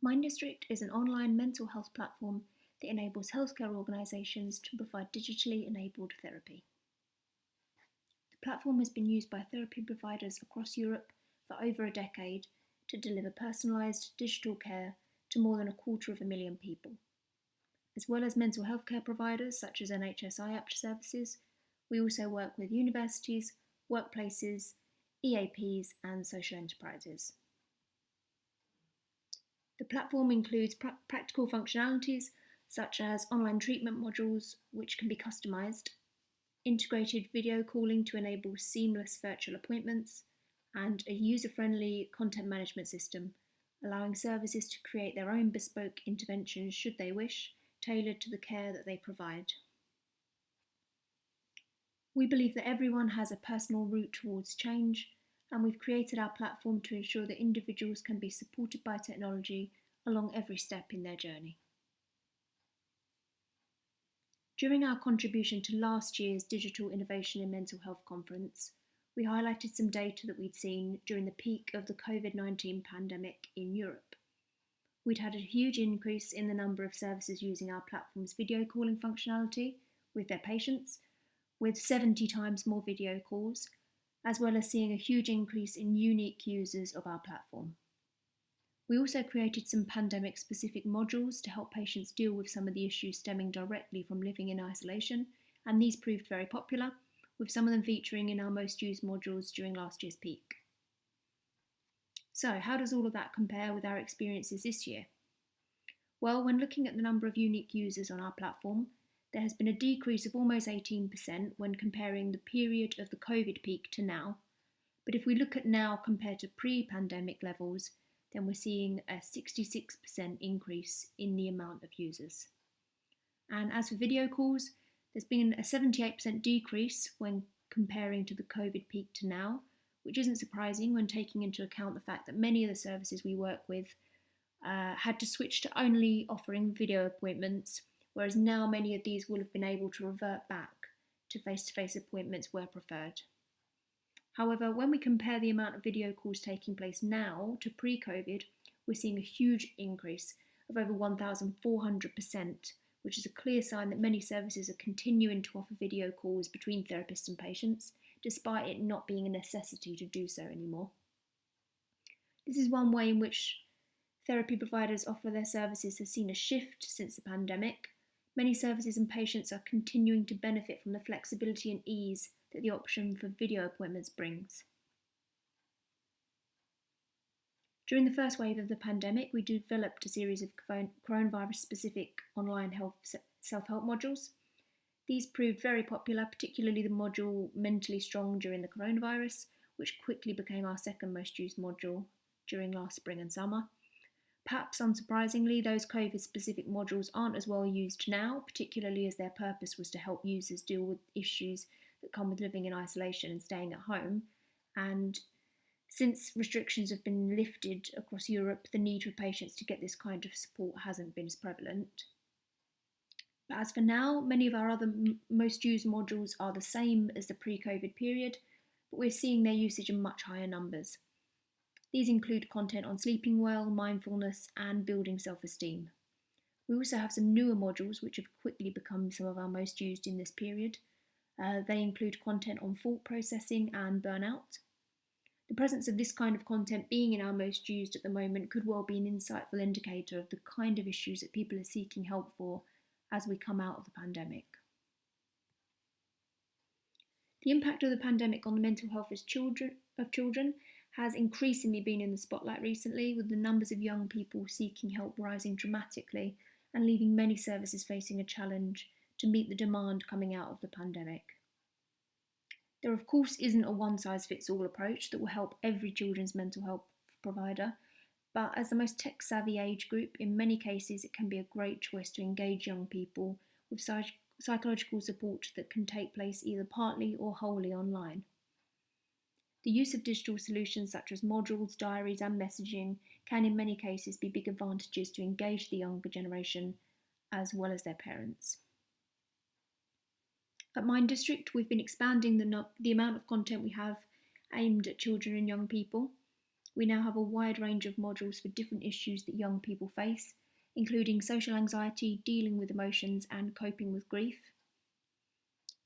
Minddistrict is an online mental health platform that enables healthcare organisations to provide digitally enabled therapy. The platform has been used by therapy providers across Europe for over a decade to deliver personalised digital care to more than 250,000 people. As well as mental health care providers such as NHS IAPT services, we also work with universities, workplaces, EAPs and social enterprises. The platform includes practical functionalities such as online treatment modules which can be customised, integrated video calling to enable seamless virtual appointments, and a user-friendly content management system, allowing services to create their own bespoke interventions should they wish, tailored to the care that they provide. We believe that everyone has a personal route towards change, and we've created our platform to ensure that individuals can be supported by technology along every step in their journey. During our contribution to last year's Digital Innovation in Mental Health Conference, we highlighted some data that we'd seen during the peak of the COVID-19 pandemic in Europe. We'd had a huge increase in the number of services using our platform's video calling functionality with their patients, with 70 times more video calls, as well as seeing a huge increase in unique users of our platform. We also created some pandemic-specific modules to help patients deal with some of the issues stemming directly from living in isolation, and these proved very popular, with some of them featuring in our most used modules during last year's peak. So, how does all of that compare with our experiences this year? Well, when looking at the number of unique users on our platform, there has been a decrease of almost 18% when comparing the period of the COVID peak to now. But if we look at now compared to pre-pandemic levels, then we're seeing a 66% increase in the amount of users. And as for video calls, there's been a 78% decrease when comparing to the COVID peak to now, which isn't surprising when taking into account the fact that many of the services we work with had to switch to only offering video appointments, whereas now many of these will have been able to revert back to face-to-face appointments where preferred. However, when we compare the amount of video calls taking place now to pre-COVID, we're seeing a huge increase of over 1,400%, which is a clear sign that many services are continuing to offer video calls between therapists and patients, despite it not being a necessity to do so anymore. This is one way in which therapy providers offer their services has seen a shift since the pandemic. Many services and patients are continuing to benefit from the flexibility and ease that the option for video appointments brings. During the first wave of the pandemic, we developed a series of coronavirus-specific online self-help modules. These proved very popular, particularly the module Mentally Strong during the coronavirus, which quickly became our second most used module during last spring and summer. Perhaps unsurprisingly, those COVID-specific modules aren't as well used now, particularly as their purpose was to help users deal with issues that come with living in isolation and staying at home. And since restrictions have been lifted across Europe, the need for patients to get this kind of support hasn't been as prevalent. But as for now, many of our other most used modules are the same as the pre-COVID period, but we're seeing their usage in much higher numbers. These include content on sleeping well, mindfulness, and building self-esteem. We also have some newer modules which have quickly become some of our most used in this period. They include content on thought processing and burnout. The presence of this kind of content being in our most used at the moment could well be an insightful indicator of the kind of issues that people are seeking help for as we come out of the pandemic. The impact of the pandemic on the mental health of children has increasingly been in the spotlight recently, with the numbers of young people seeking help rising dramatically and leaving many services facing a challenge to meet the demand coming out of the pandemic. There, of course, isn't a one-size-fits-all approach that will help every children's mental health provider, but as the most tech-savvy age group, in many cases it can be a great choice to engage young people with psychological support that can take place either partly or wholly online. The use of digital solutions such as modules, diaries and messaging can in many cases be big advantages to engage the younger generation as well as their parents. At Minddistrict, we've been expanding the amount of content we have aimed at children and young people. We now have a wide range of modules for different issues that young people face, including social anxiety, dealing with emotions, and coping with grief.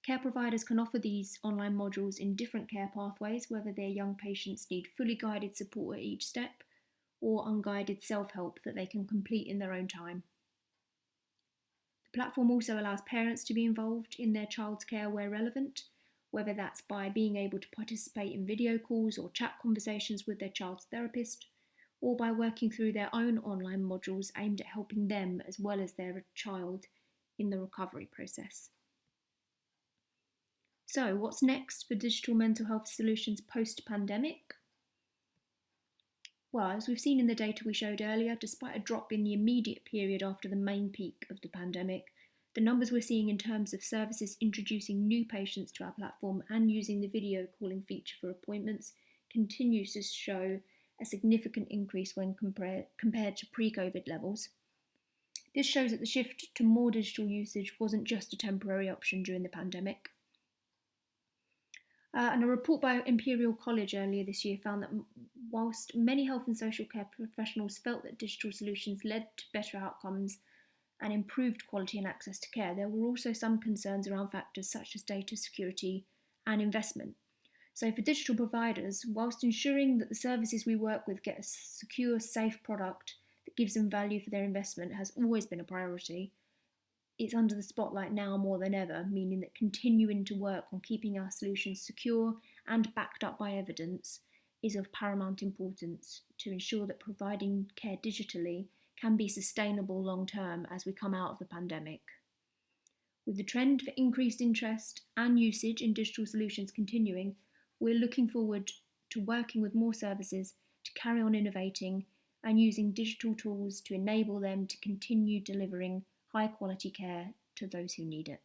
Care providers can offer these online modules in different care pathways, whether their young patients need fully guided support at each step or unguided self-help that they can complete in their own time. The platform also allows parents to be involved in their child's care where relevant, whether that's by being able to participate in video calls or chat conversations with their child's therapist, or by working through their own online modules aimed at helping them as well as their child in the recovery process. So, what's next for digital mental health solutions post-pandemic? Well, as we've seen in the data we showed earlier, despite a drop in the immediate period after the main peak of the pandemic, the numbers we're seeing in terms of services introducing new patients to our platform and using the video calling feature for appointments continues to show a significant increase when compared to pre-COVID levels. This shows that the shift to more digital usage wasn't just a temporary option during the pandemic. And a report by Imperial College earlier this year found that whilst many health and social care professionals felt that digital solutions led to better outcomes and improved quality and access to care, there were also some concerns around factors such as data security and investment. So for digital providers, whilst ensuring that the services we work with get a secure, safe product that gives them value for their investment has always been a priority, it's under the spotlight now more than ever, meaning that continuing to work on keeping our solutions secure and backed up by evidence is of paramount importance to ensure that providing care digitally can be sustainable long term as we come out of the pandemic. With the trend for increased interest and usage in digital solutions continuing, we're looking forward to working with more services to carry on innovating and using digital tools to enable them to continue delivering high quality care to those who need it.